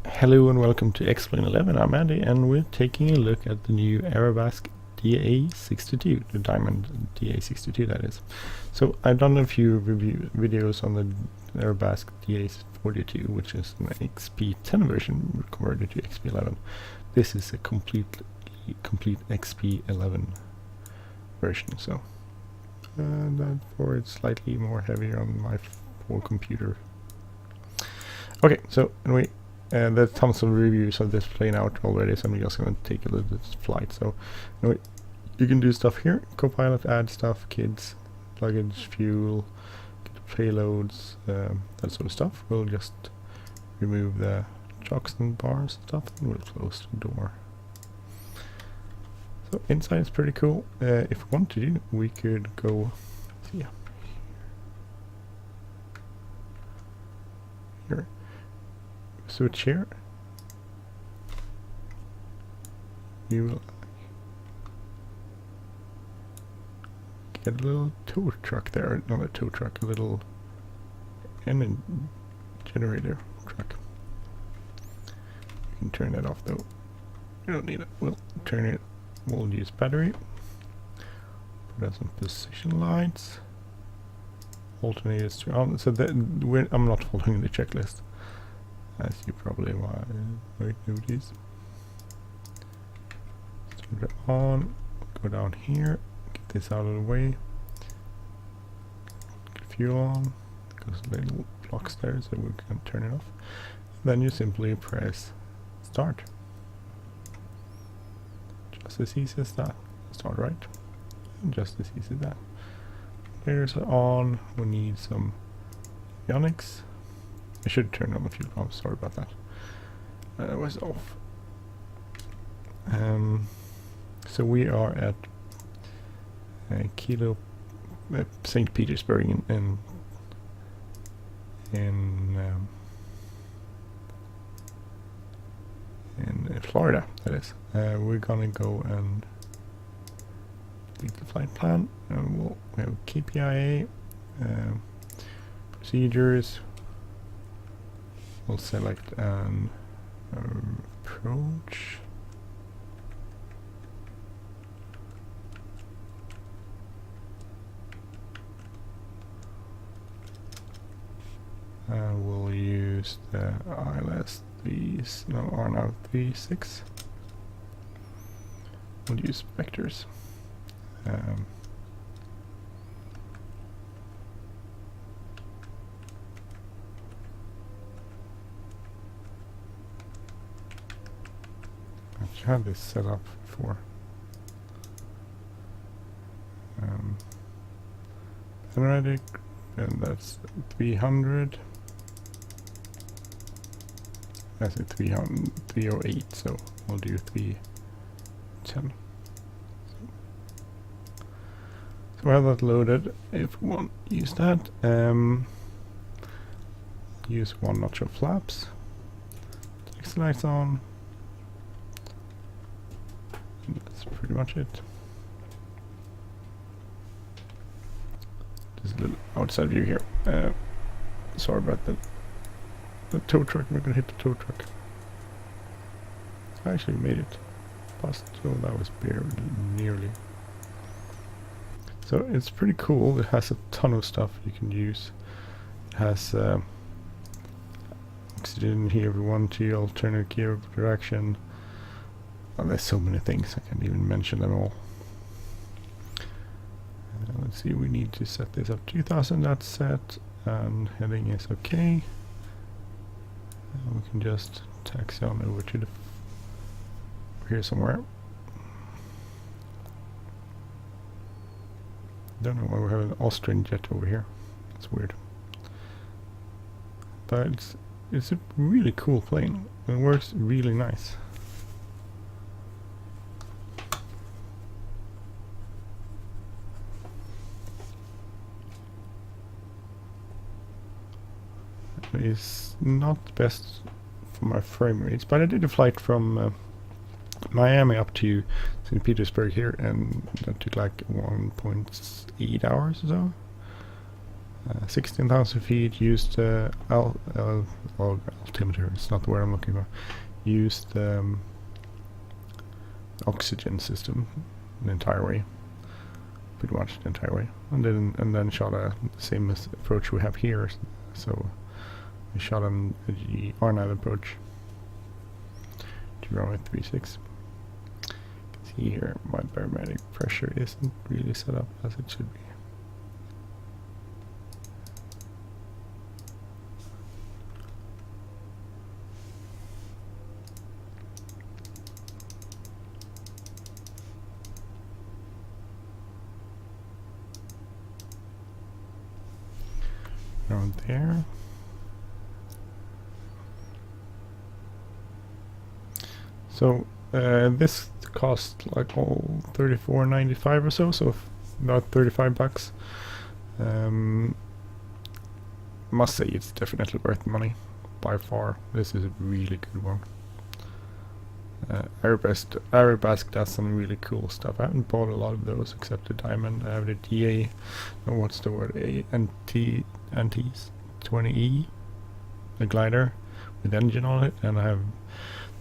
Hello and welcome to Explain 11. I'm Andy and we're taking a look at the new Aerobask DA-62, the Diamond DA-62 that is. So I've done a few review videos on the Aerobask DA-42, which is an XP10 version converted to XP11. This is a complete XP11 version, so therefore it's slightly more heavier on my full computer. Okay, so anyway, there's tons of reviews of this plane out already, so I'm just going to take a little bit of flight. So anyway, you can do stuff here. Copilot, add stuff, kids, luggage, fuel, payloads, that sort of stuff. We'll just remove the chocks and bars and stuff, and we'll close the door. So inside is pretty cool. If we want to, we could go here. Switch here. You will get a little tow truck there, not a tow truck, a little engine generator truck. You can turn that off though. You don't need it. We'll turn it. We'll use battery. Put on some position lights. Alternators to on. So that I'm not following the checklist, as you probably might notice. Turn it on, go down here, get this out of the way, get fuel on, goes little blocks there so we can turn it off. Then you simply press start. Just as easy as that. Start right, and just as easy as that. There's on, we need some avionics. I should turn on the fuel pump, sorry about that. It was off. So we are at Kilo St. Petersburg in Florida, that is. We're gonna go and delete the flight plan, and we have KPIA, procedures. We'll select an approach. We'll use the RNAV36. We'll use vectors. I've had this set up before. Panoramic, and that's 300. That's a 308, so we'll do 310. So we have that loaded. If we want to use that, use one notch of flaps. Taxi lights on. And that's pretty much it. Just a little outside view here. Sorry about that. The tow truck, we're gonna hit the tow truck. I actually made it past, so that was barely, nearly. So it's pretty cool. It has a ton of stuff you can use. It has oxygen here if you want to, alternate gear direction. Oh, there's so many things, I can't even mention them all. Let's see, we need to set this up 2000, that's set, and heading is okay. We can just taxi on over to the here somewhere. Don't know why we have an Austrian jet over here. That's weird. But it's a really cool plane. It works really nice. It's not the best for my frame rates, but I did a flight from Miami up to St. Petersburg here, and that took like 1.8 hours or so. 16,000 feet, used altimeter, it's not the word I'm looking for. Used oxygen system the entire way, pretty much the entire way, and then shot the same approach we have here. So we shot on the R9 approach to runway 36. See here, my barometric pressure isn't really set up as it should be. Around there. So this cost like $34.95 or so about 35 bucks. Must say it's definitely worth the money by far. This is a really good one. Aerobask does some really cool stuff. I haven't bought a lot of those except the diamond. I have the DA, what's the word, ANTs 20E, the glider with engine on it, and I have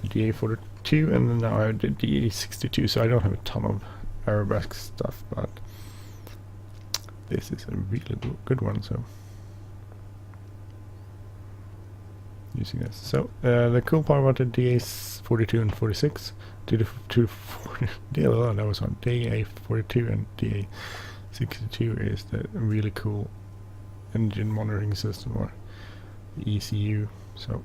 the DA-62, and then now I have the DA-62, so I don't have a ton of Aerobask stuff, but this is a really good one, so using this. So the cool part about the DA-42 and 46 that was on DA-42 and DA-62 is the really cool engine monitoring system, or ECU. So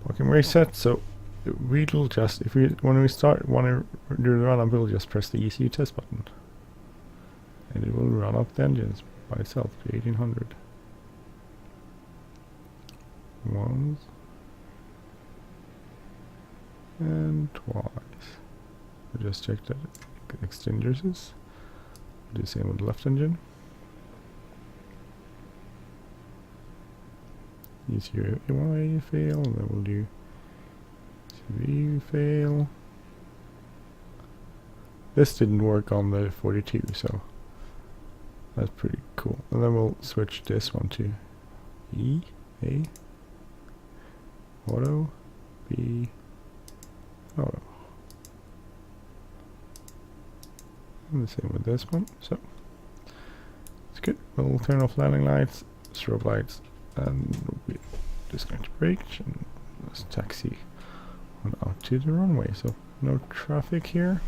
parking brake set. So we'll just, when we want to do the run up, we'll just press the ECU test button, and it will run up the engines by itself to 1800. Once and twice. We just check that extinguishers. Do the same with the left engine. ECU fail, and then we'll do ECU fail. This didn't work on the 42, so that's pretty cool. And then we'll switch this one to A. Auto, B, auto. And the same with this one, so it's good. We'll turn off landing lights, strobe lights, and we'll disconnect the brakes, and let's taxi on out to the runway. So no traffic here.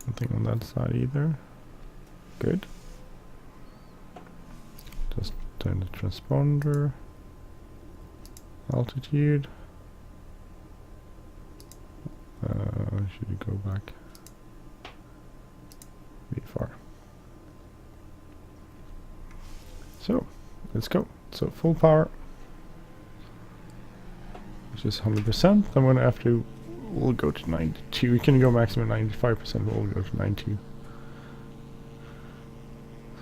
Nothing on that side either. Good. Just turn the transponder. Altitude. Should we go back? Be far. So let's go. So full power, which is 100%. I'm gonna have to. We'll go to 92. We can go maximum 95%. We'll go to 92.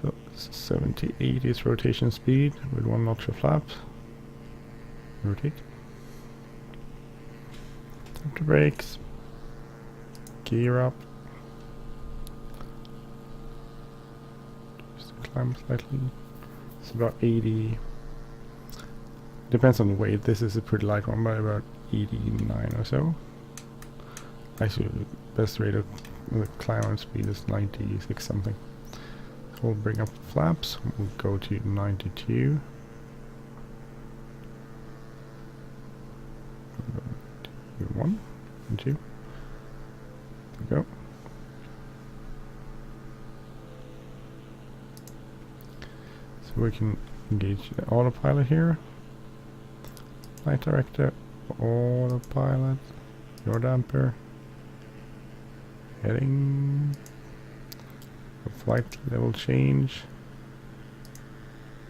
So 78 is rotation speed with 1 notch of flap. Rotate. Tap the brakes. Gear up. Just climb slightly. It's about 80. Depends on the weight. This is a pretty light one, by about 89 or so. Actually, the best rate of the climb speed is 96 something. So we'll bring up the flaps. We'll go to 92. 1 and 2. There we go. So we can engage the autopilot here. Flight director, autopilot, your damper, heading, a flight level change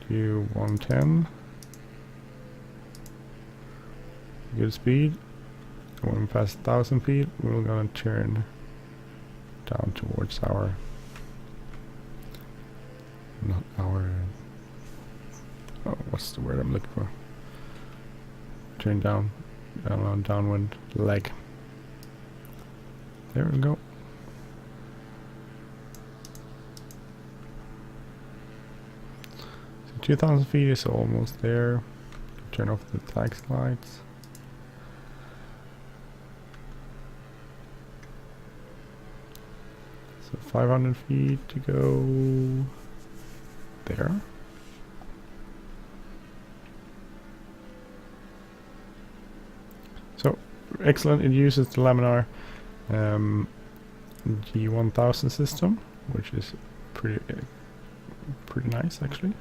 to 110. Good speed. When we pass 1,000 feet, we're gonna turn down towards our, not our, oh, what's the word I'm looking for? Turn down, downwind leg. There we go. 2,000 feet is almost there. Turn off the taxi lights. So 500 feet to go there. So excellent, it uses the laminar G1000 system, which is pretty nice actually.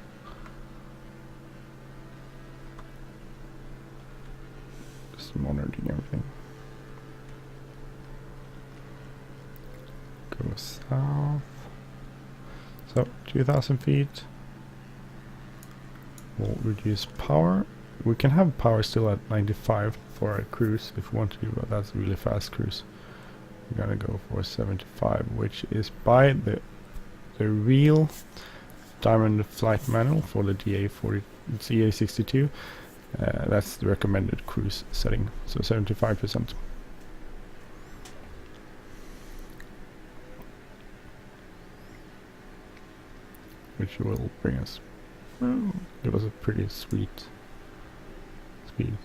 Just monitoring everything. Go south. So 2,000 feet. We'll reduce power. We can have power still at 95 for a cruise if we want to, but that's a really fast cruise. We're gonna go for 75, which is by the real Diamond flight manual for the DA-62. That's the recommended cruise setting, so 75%. Which will bring us, well, it was a pretty sweet speed.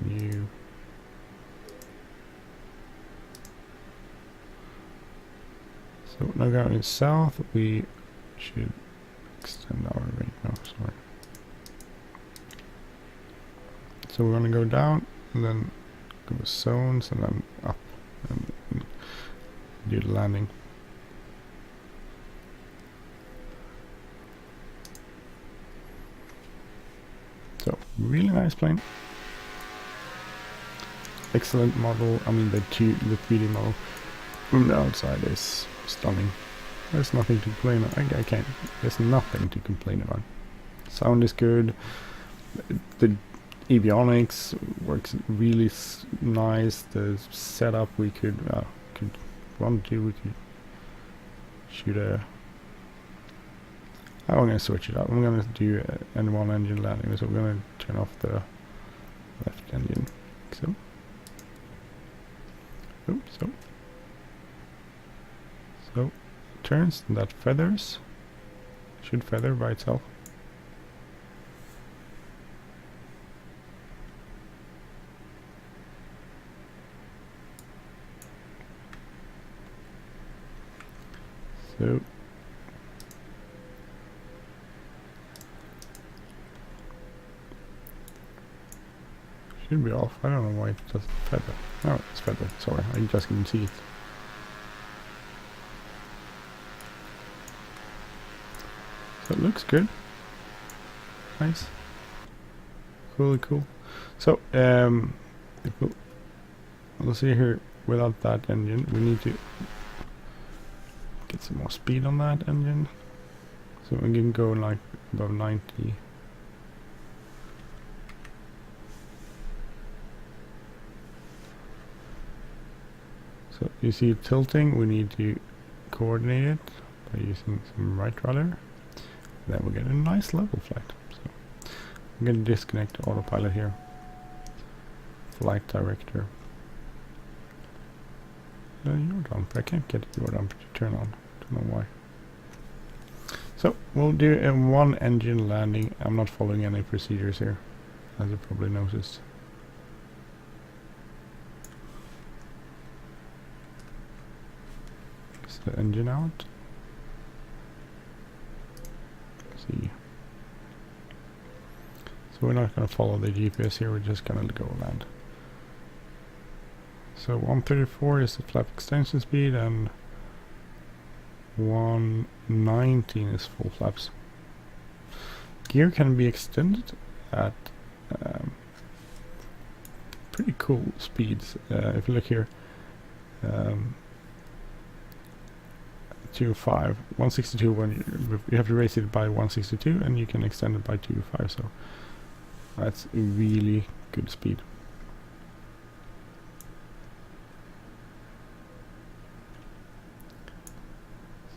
Menu. So now going south, we should extend our range. No, sorry. So we're going to go down and then go zones and then up and do the landing. So really nice plane. Excellent model. I mean the 3D model from the outside is stunning. There's nothing to complain about. I can't. There's nothing to complain about. Sound is good. The avionics works really nice. The setup we could shoot a. I'm gonna switch it up. I'm gonna do N1 engine landing. So we're gonna turn off the left engine. So. Oops. So turns, and that feathers. Should feather by itself. So should be off. I don't know why it doesn't feather. Oh, it's feather. Sorry, I just couldn't see it. So it looks good. Nice. Really cool. So we'll see here. Without that engine, we need to get some more speed on that engine. So we can go like above 90. So you see it tilting, we need to coordinate it by using some right rudder. Then we'll get a nice level flight. So I'm going to disconnect autopilot here. Flight director. Your dump. I can't get your dump to turn on. Don't know why. So we'll do a one engine landing. I'm not following any procedures here, as you probably noticed. Is the engine out? Let's see. So we're not going to follow the GPS here. We're just going to go land. So 134 is the flap extension speed and 119 is full flaps. Gear can be extended at pretty cool speeds. If you look here, 2.5, 162 when you have to raise it by 162 and you can extend it by 2.5, so that's a really good speed.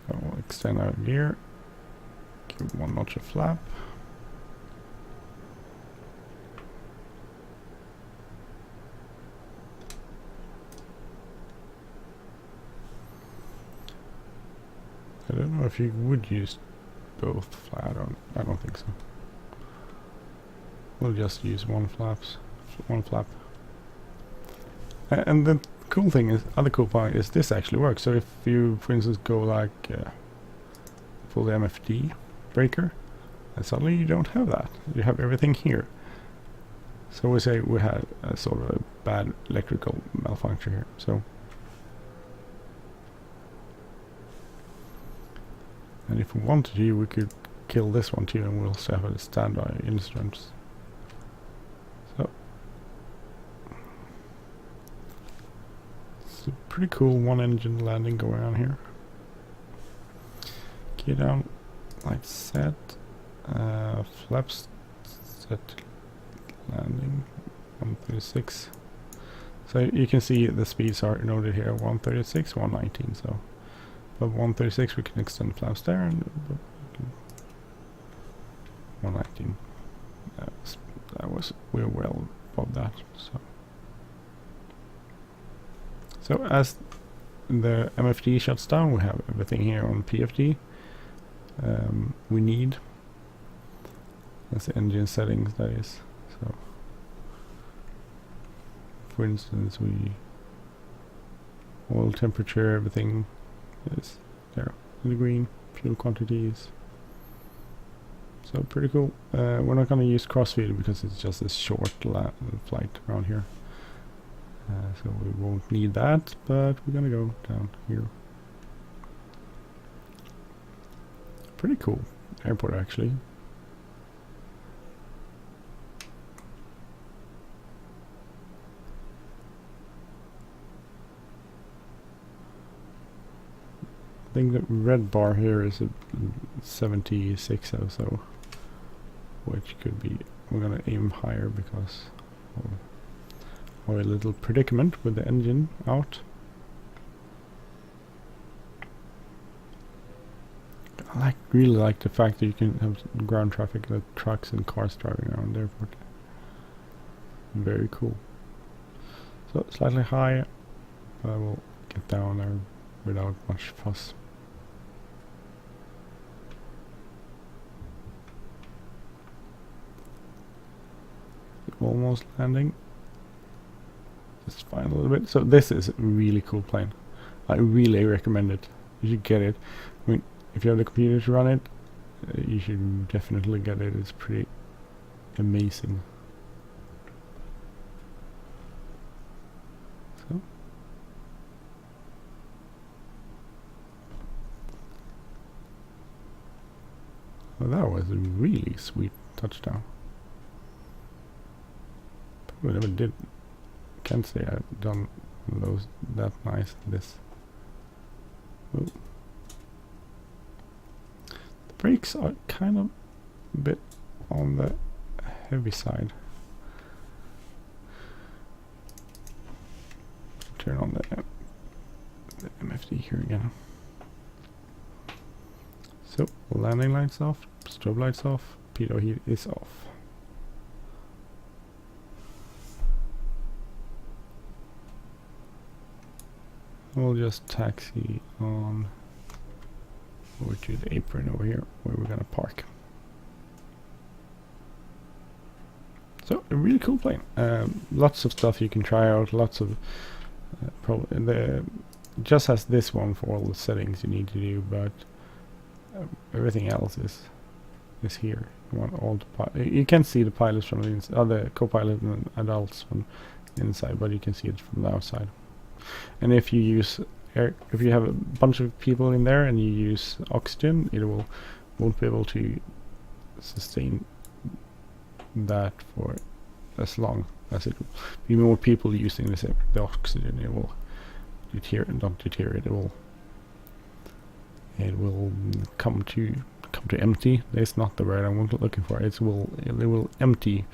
So we'll extend our gear, give one notch of flap. I don't know if you would use both flat? I don't think so. We'll just use one flap. And the cool thing is, other cool part is this actually works. So if you, for instance, go like full MFD breaker, and suddenly you don't have that. You have everything here. So we say we had a sort of a bad electrical malfunction here. So, and if we wanted to, we could kill this one too, and we'll still have a standby instruments. So it's a pretty cool one engine landing going on here. Key down, light set, flaps set, landing 136. So you can see the speeds are noted here, 136, 119. So above 136 we can extend the flaps there, and 119. We're well above that. So as the MFD shuts down, we have everything here on PFD we need. That's the engine settings, that is. So for instance, oil temperature, everything is there in the green, fuel quantities. So pretty cool. We're not going to use crossfeed because it's just a short flight around here. So we won't need that, but we're going to go down here. Pretty cool airport actually. I think the red bar here is a 76 or so, which could be, we're gonna aim higher because of a little predicament with the engine out. I really like the fact that you can have ground traffic, like trucks and cars driving around the airport. Very cool. So slightly higher, but I will get down there without much fuss. Almost landing. Just fine a little bit. So this is a really cool plane. I really recommend it. You should get it. I mean, if you have the computer to run it, you should definitely get it. It's pretty amazing. So well, that was a really sweet touchdown. We never did. Can't say I've done those that nice. This. Ooh. The brakes are kind of a bit on the heavy side. Turn on the MFD here again. So landing lights off, strobe lights off, pitot heat is off. We'll just taxi on over to the apron over here where we're gonna park. So a really cool plane. Lots of stuff you can try out. Lots of just has this one for all the settings you need to do, but everything else is here. You want all the you can see the pilots from the inside, the co-pilot and adults from the inside, but you can see it from the outside. And if you use if you have a bunch of people in there and you use oxygen, it won't be able to sustain that for as long as it will be more people using the oxygen. It will not deteriorate. It will come to empty. That's not the word I'm looking for. It will empty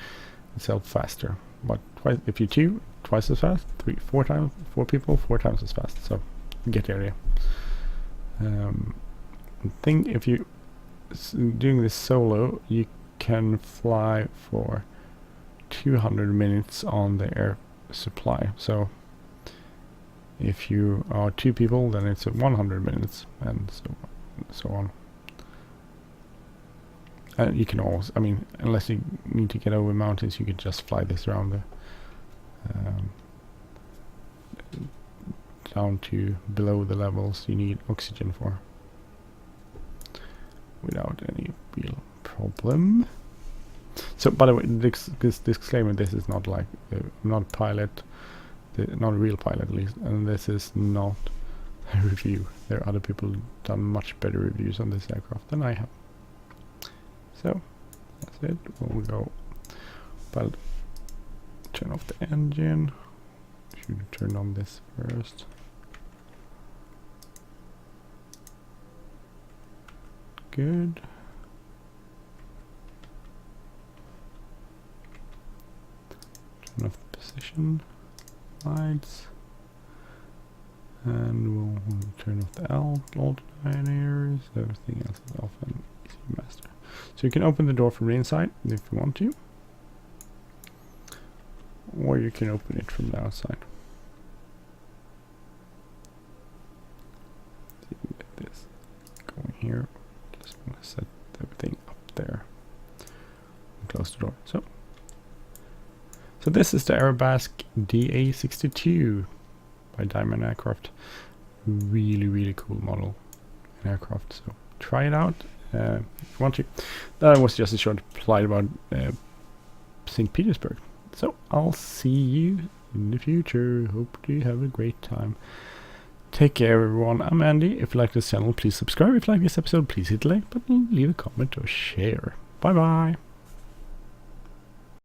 itself faster. But if you twice as fast, 4 people, 4 times as fast. So you get the area. I think if you doing this solo, you can fly for 200 minutes on the air supply. So if you are 2 people, then it's 100 minutes, and so on. You can also, I mean, unless you need to get over mountains, you could just fly this around the down to below the levels you need oxygen for, without any real problem. So, by the way, this disclaimer: this is not like not a pilot, not a real pilot at least, and this is not a review. There are other people who've done much better reviews on this aircraft than I have. So that's it. We'll go. But turn off the engine. Should turn on this first. Good. Turn off the position lights, and we'll turn off the alternators. Everything else is off and easy master. So you can open the door from the inside if you want to, or you can open it from the outside. So you can get this going here. Just want to set everything up there and close the door. So this is the Aerobask DA-62 by Diamond Aircraft. Really cool model and aircraft. So try it out if you want to. That was just a short flight about St. Petersburg. So I'll see you in the future. Hope you have a great time. Take care, everyone. I'm Andy. If you like this channel, please subscribe. If you like this episode, please hit the like button, leave a comment or share. Bye bye.